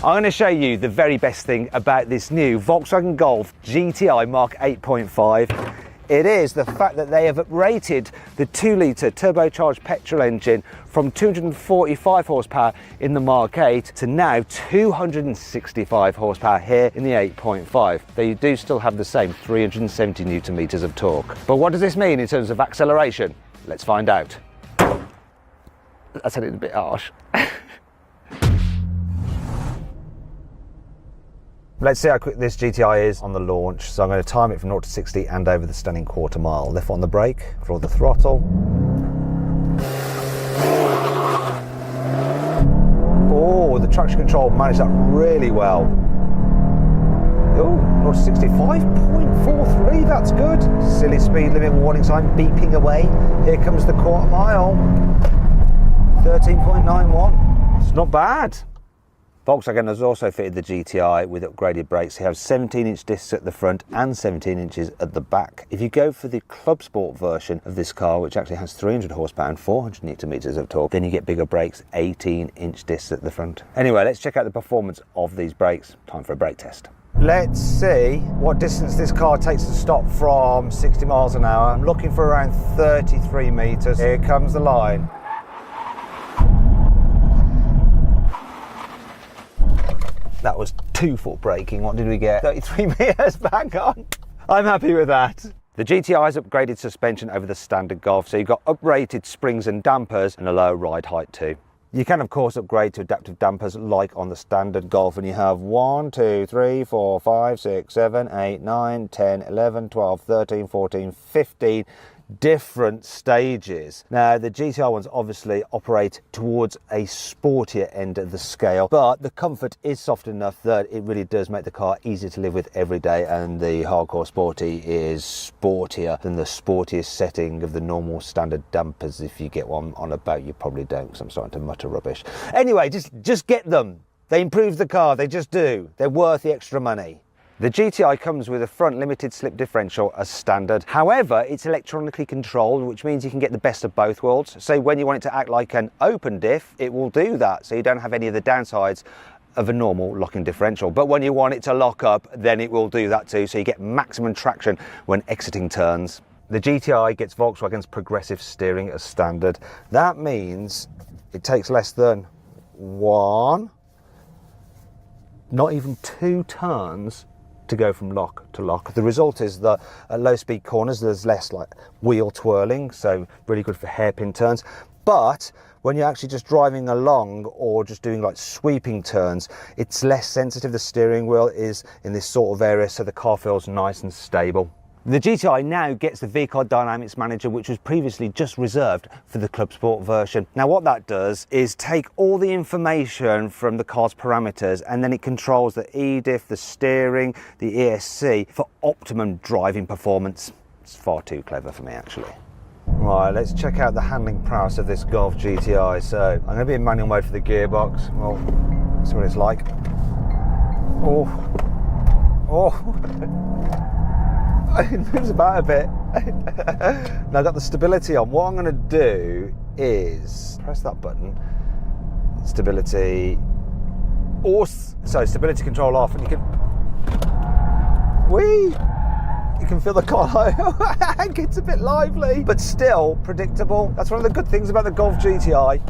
I'm going to show you the very best thing about this new Volkswagen Golf GTI Mark 8.5. It is the fact that they have rated the 2-litre turbocharged petrol engine from 245 horsepower in the Mark 8 to now 265 horsepower here in the 8.5. They do still have the same 370 newton meters of torque. But what does this mean in terms of acceleration? Let's find out. I said it a bit harsh. Let's see how quick this GTI is on the launch. So I'm going to time it from 0 to 60 and over the stunning quarter mile. Left on the brake, for the throttle. Oh, the traction control managed that really well. Oh, 0 to 60, 5.43, that's good. Silly speed limit warning sign beeping away. Here comes the quarter mile. 13.91, it's not bad. Volkswagen has also fitted the GTI with upgraded brakes. They have 17-inch discs at the front and 17 inches at the back. If you go for the Club Sport version of this car, which actually has 300 horsepower and 400 newton meters of torque, then you get bigger brakes, 18-inch discs at the front. Anyway, let's check out the performance of these brakes. Time for a brake test. Let's see what distance this car takes to stop from 60 miles an hour. I'm looking for around 33 meters. Here comes the line. That was 2-foot braking. What did we get? 33 meters back on. I'm happy with that. The GTI's upgraded suspension over the standard Golf, so you've got uprated springs and dampers and a low ride height too. You can of course upgrade to adaptive dampers like on the standard Golf, and you have 1, 2, 3, 4, 5, 6, 7, 8, 9, 10, 11, 12, 13, 14, 15 different stages. Now the GTI ones obviously operate towards a sportier end of the scale, but the comfort is soft enough that it really does make the car easy to live with every day, and the Hardcore Sporty is sportier than the sportiest setting of the normal standard dampers. If you get one on a boat, you probably don't, because I'm starting to mutter rubbish. Anyway, just get them. They improve the car, they just do. They're worth the extra money. The GTI comes with a front limited slip differential as standard. However, it's electronically controlled, which means you can get the best of both worlds. So when you want it to act like an open diff, it will do that, so you don't have any of the downsides of a normal locking differential. But when you want it to lock up, then it will do that too, so you get maximum traction when exiting turns. The GTI gets Volkswagen's progressive steering as standard. That means it takes less than 1, not even 2 turns to go from lock to lock. The result is that at low speed corners there's less like wheel twirling, so really good for hairpin turns. But when you're actually just driving along or just doing like sweeping turns, it's less sensitive. The steering wheel is in this sort of area, so the car feels nice and stable. The GTI now gets the VCAR Dynamics Manager, which was previously just reserved for the Club Sport version. Now what that does is take all the information from the car's parameters, and then it controls the EDIF, the steering, the ESC for optimum driving performance. It's far too clever for me actually. Right, let's check out the handling prowess of this Golf GTI. So I'm going to be in manual mode for the gearbox. Well, see what it's like. It moves about a bit. Now I've got the stability on. What I'm going to do is press that button. Stability. Stability control off, and you can. You can feel the car. It's a bit lively, but still predictable. That's one of the good things about the Golf GTI.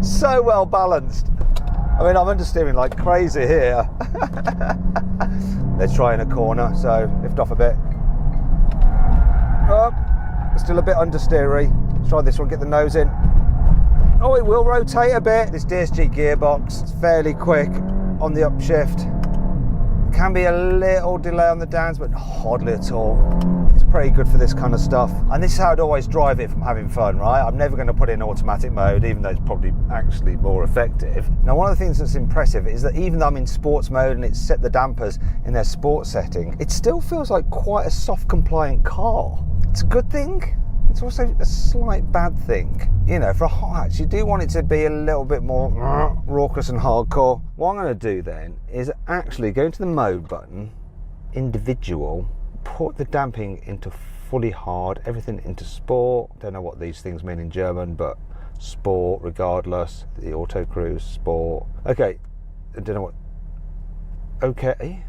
So well balanced. I mean, I'm understeering like crazy here. Let's try in a corner, so lift off a bit. Still a bit understeery. Let's try this one, get the nose in. Oh, it will rotate a bit. This DSG gearbox is fairly quick on the upshift. Can be a little delay on the downs, but hardly at all. It's pretty good for this kind of stuff. And this is how I'd always drive it from having fun, right? I'm never going to put it in automatic mode, even though it's probably actually more effective. Now, one of the things that's impressive is that even though I'm in sports mode and it's set the dampers in their sports setting, it still feels like quite a soft compliant car. It's a good thing. It's also a slight bad thing. You know, for a hot hatch, you do want it to be a little bit more raucous and hardcore. What I'm going to do then is actually go into the mode button, individual, put the damping into fully hard, everything into sport. Don't know what these things mean in German, but sport, regardless, the auto cruise, sport. Okay, I don't know what. Okay.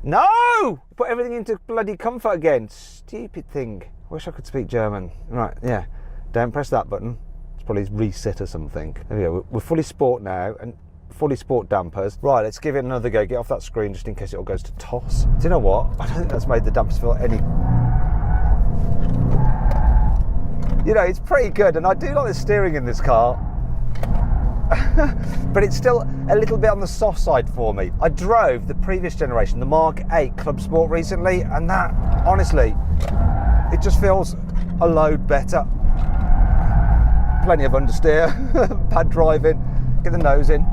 No! Put everything into bloody comfort again. Stupid thing. Wish I could speak German. Right, yeah. Don't press that button. It's probably reset or something. There we go. We're fully sport now, and fully sport dampers. Right, let's give it another go. Get off that screen just in case it all goes to toss. Do you know what? I don't think that's made the dampers feel any... You know, it's pretty good, and I do like the steering in this car. But it's still a little bit on the soft side for me. I drove the previous generation, the Mark 8 Club Sport recently, and that, honestly, it just feels a load better. Plenty of understeer, pad driving, get the nose in.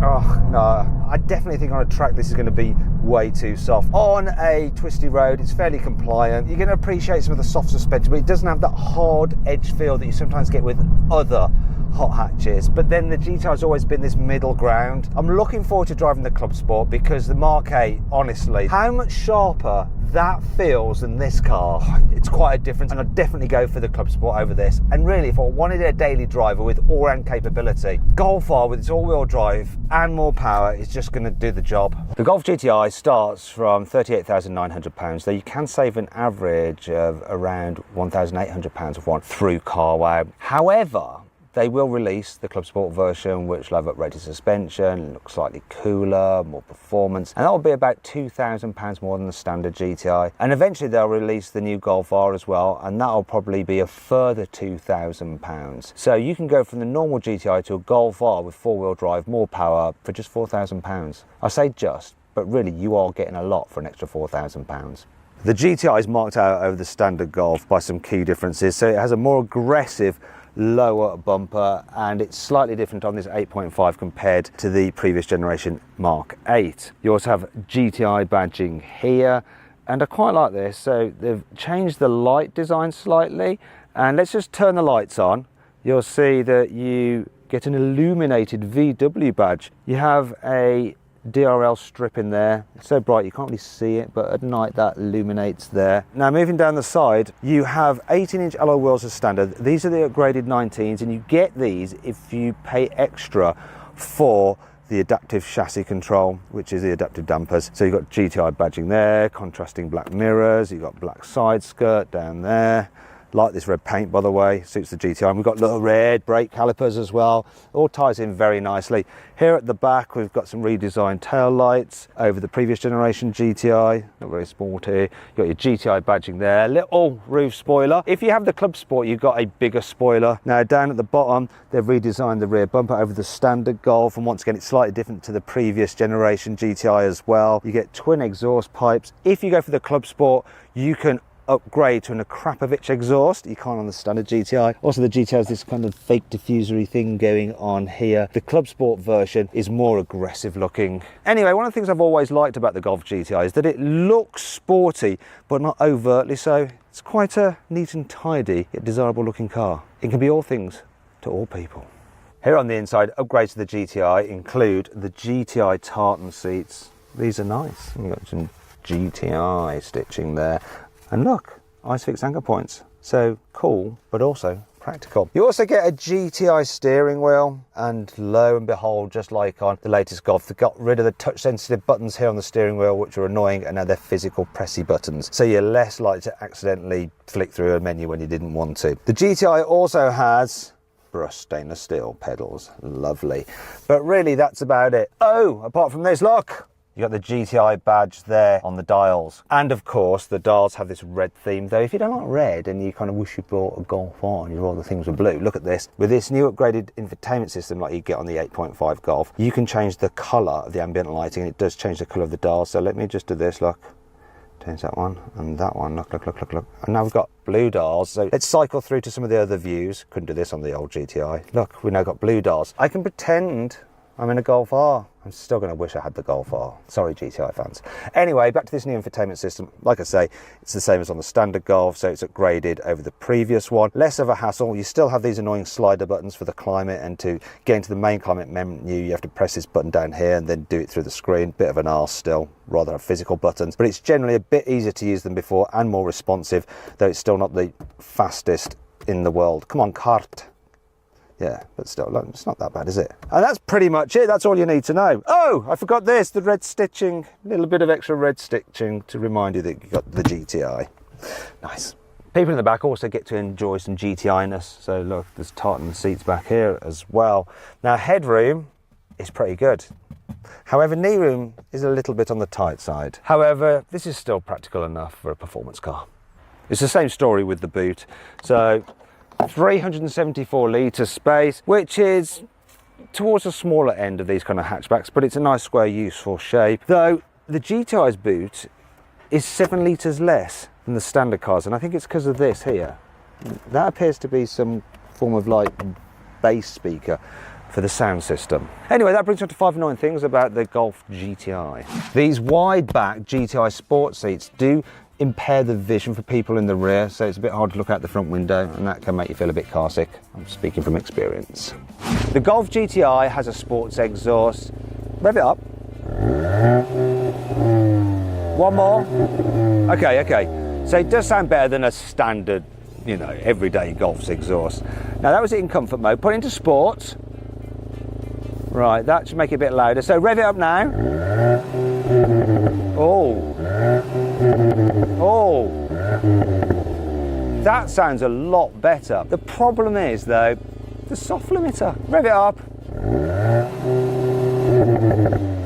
Oh, no, I definitely think on a track this is going to be way too soft. On a twisty road, it's fairly compliant. You're going to appreciate some of the soft suspension, but it doesn't have that hard edge feel that you sometimes get with other hot hatches. But then the GTI has always been this middle ground. I'm looking forward to driving the Club Sport because the Mark 8, honestly, how much sharper that feels than this car. It's quite a difference, and I'd definitely go for the Club Sport over this. And really, if I wanted a daily driver with all-round capability, Golf R with its all-wheel drive and more power is just going to do the job. The Golf GTI starts from £38,900, though you can save an average of around £1,800 of one through CarWow. However, they will release the Club Sport version, which will have upgraded suspension, look slightly cooler, more performance, and that will be about £2,000 more than the standard GTI. And eventually they'll release the new Golf R as well, and that will probably be a further £2,000. So you can go from the normal GTI to a Golf R with four-wheel drive, more power, for just £4,000. I say just, but really you are getting a lot for an extra £4,000. The GTI is marked out over the standard Golf by some key differences. So it has a more aggressive lower bumper, and it's slightly different on this 8.5 compared to the previous generation Mark 8. You also have GTI badging here, and I quite like this. So they've changed the light design slightly, and let's just turn the lights on. You'll see that you get an illuminated VW badge. You have a DRL strip in there. It's so bright you can't really see it, but at night that illuminates there. Now moving down the side, you have 18-inch alloy wheels as standard. These are the upgraded 19s, and you get these if you pay extra for the adaptive chassis control, which is the adaptive dampers. So you've got GTI badging there, contrasting black mirrors, you've got black side skirt down there. Like this red paint, by the way, suits the GTI. And we've got little red brake calipers as well. All ties in very nicely. Here at the back, we've got some redesigned tail lights over the previous generation GTI. Not very sporty. You've got your GTI badging there. Little roof spoiler. If you have the Club Sport, you've got a bigger spoiler. Now down at the bottom, they've redesigned the rear bumper over the standard Golf. And once again, it's slightly different to the previous generation GTI as well. You get twin exhaust pipes. If you go for the Club Sport, you can upgrade to an Akrapovic exhaust. You can't on the standard GTI. Also, the GTI has this kind of fake diffusery thing going on here. The Club Sport version is more aggressive looking. Anyway, one of the things I've always liked about the Golf GTI is that it looks sporty, but not overtly so. It's quite a neat and tidy, yet desirable looking car. It can be all things to all people. Here on the inside, upgrades to the GTI include the GTI tartan seats. These are nice. You've got some GTI stitching there. And look, ISOFIX anchor points. So cool, but also practical. You also get a GTI steering wheel, and lo and behold, just like on the latest Golf, they got rid of the touch sensitive buttons here on the steering wheel, which are annoying, and now they're physical pressy buttons. So you're less likely to accidentally flick through a menu when you didn't want to. The GTI also has brushed stainless steel pedals. Lovely. But really, that's about it. Oh, apart from this, look! You got the GTI badge there on the dials. And of course, the dials have this red theme, though if you don't like red and you kind of wish you bought a Golf R and all the things were blue, look at this. With this new upgraded infotainment system like you get on the 8.5 Golf, you can change the colour of the ambient lighting, and it does change the colour of the dial. So let me just do this, look. Change that one and that one, look. And now we've got blue dials. So let's cycle through to some of the other views. Couldn't do this on the old GTI. Look, we've now got blue dials. I can pretend I'm in a Golf R. I'm still going to wish I had the Golf R. Sorry, GTI fans. Anyway, back to this new infotainment system. Like I say, it's the same as on the standard Golf, so it's upgraded over the previous one. Less of a hassle. You still have these annoying slider buttons for the climate, and to get into the main climate menu, you have to press this button down here and then do it through the screen. Bit of an arse still, rather have physical buttons, but it's generally a bit easier to use than before and more responsive, though it's still not the fastest in the world. Come on, kart. Yeah, but still, it's not that bad, is it? And that's pretty much it. That's all you need to know. Oh, I forgot this, the red stitching. A little bit of extra red stitching to remind you that you got the GTI. Nice. People in the back also get to enjoy some GTI-ness. So look, there's tartan seats back here as well. Now, headroom is pretty good. However, knee room is a little bit on the tight side. However, this is still practical enough for a performance car. It's the same story with the boot. So 374 litre space, which is towards the smaller end of these kind of hatchbacks, but it's a nice square useful shape. Though the GTI's boot is 7 litres less than the standard cars, and I think it's because of this here. That appears to be some form of like bass speaker for the sound system. Anyway, that brings me to 5 annoying things about the Golf GTI. These wide back GTI sport seats do impair the vision for people in the rear, so it's a bit hard to look out the front window, and that can make you feel a bit car sick. I'm speaking from experience. The Golf GTI has a sports exhaust. Rev it up. One more. Okay. So it does sound better than a standard, you know, everyday Golf's exhaust. Now that was it in comfort mode. Put it into sport. Right, that should make it a bit louder. So rev it up now. Oh. That sounds a lot better. The problem is though, the soft limiter. Rev it up.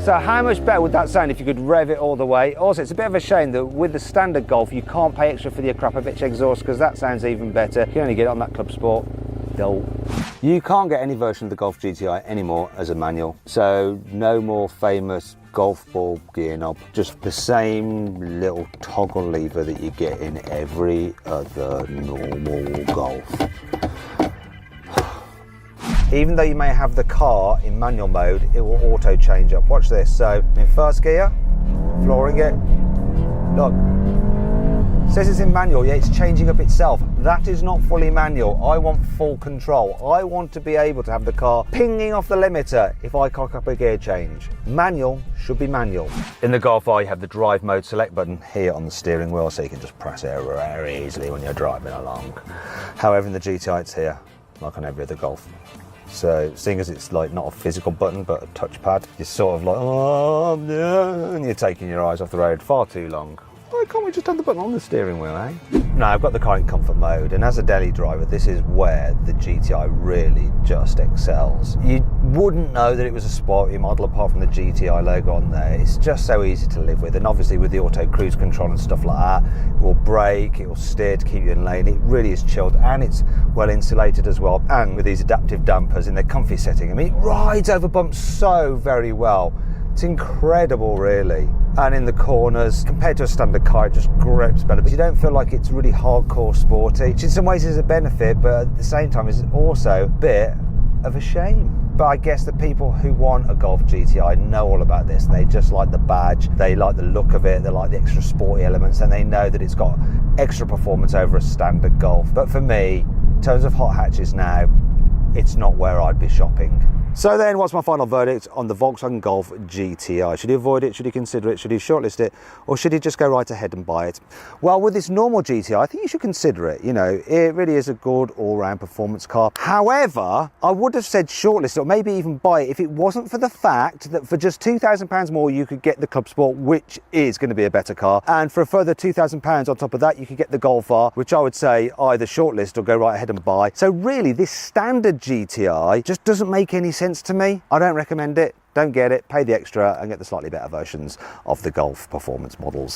So how much better would that sound if you could rev it all the way? Also, it's a bit of a shame that with the standard Golf, you can't pay extra for the Akrapovic exhaust, because that sounds even better. You can only get it on that Club Sport. You can't get any version of the Golf GTI anymore as a manual. So no more famous golf ball gear knob, just the same little toggle lever that you get in every other normal Golf. Even though you may have the car in manual mode, it will auto change up. Watch this. So in first gear, flooring it. Look, it says it's in manual, yet it's changing up itself. That is not fully manual. I want full control. I want to be able to have the car pinging off the limiter if I cock up a gear change. Manual should be manual. In the Golf R, you have the drive mode select button here on the steering wheel, so you can just press it very easily when you're driving along. However, in the GTI, it's here, like on every other Golf. So seeing as it's like not a physical button but a touchpad, you're sort of like, oh no, and you're taking your eyes off the road far too long. Why can't we just have the button on the steering wheel, eh? No, I've got the car in comfort mode, and as a daily driver, this is where the GTI really just excels. You wouldn't know that it was a sporty model apart from the GTI logo on there. It's just so easy to live with, and obviously with the auto cruise control and stuff like that, it will brake, it will steer to keep you in lane. It really is chilled, and it's well insulated as well, and with these adaptive dampers in their comfy setting. I mean, it rides over bumps so very well. It's incredible, really. And in the corners, compared to a standard car, it just grips better. But you don't feel like it's really hardcore sporty, which in some ways is a benefit, but at the same time is also a bit of a shame. But I guess the people who want a Golf GTI know all about this, and they just like the badge, they like the look of it, they like the extra sporty elements, and they know that it's got extra performance over a standard Golf. But for me, in terms of hot hatches now, it's not where I'd be shopping. So then, what's my final verdict on the Volkswagen Golf GTI? Should he avoid it? Should he consider it? Should he shortlist it? Or should he just go right ahead and buy it? Well, with this normal GTI, I think you should consider it. You know, it really is a good all-round performance car. However, I would have said shortlist it, or maybe even buy it, if it wasn't for the fact that for just £2,000 more, you could get the Club Sport, which is going to be a better car. And for a further £2,000 on top of that, you could get the Golf R, which I would say either shortlist or go right ahead and buy. So really, this standard GTI just doesn't make any sense to me. I don't recommend it. Don't get it. Pay the extra and get the slightly better versions of the Golf performance models.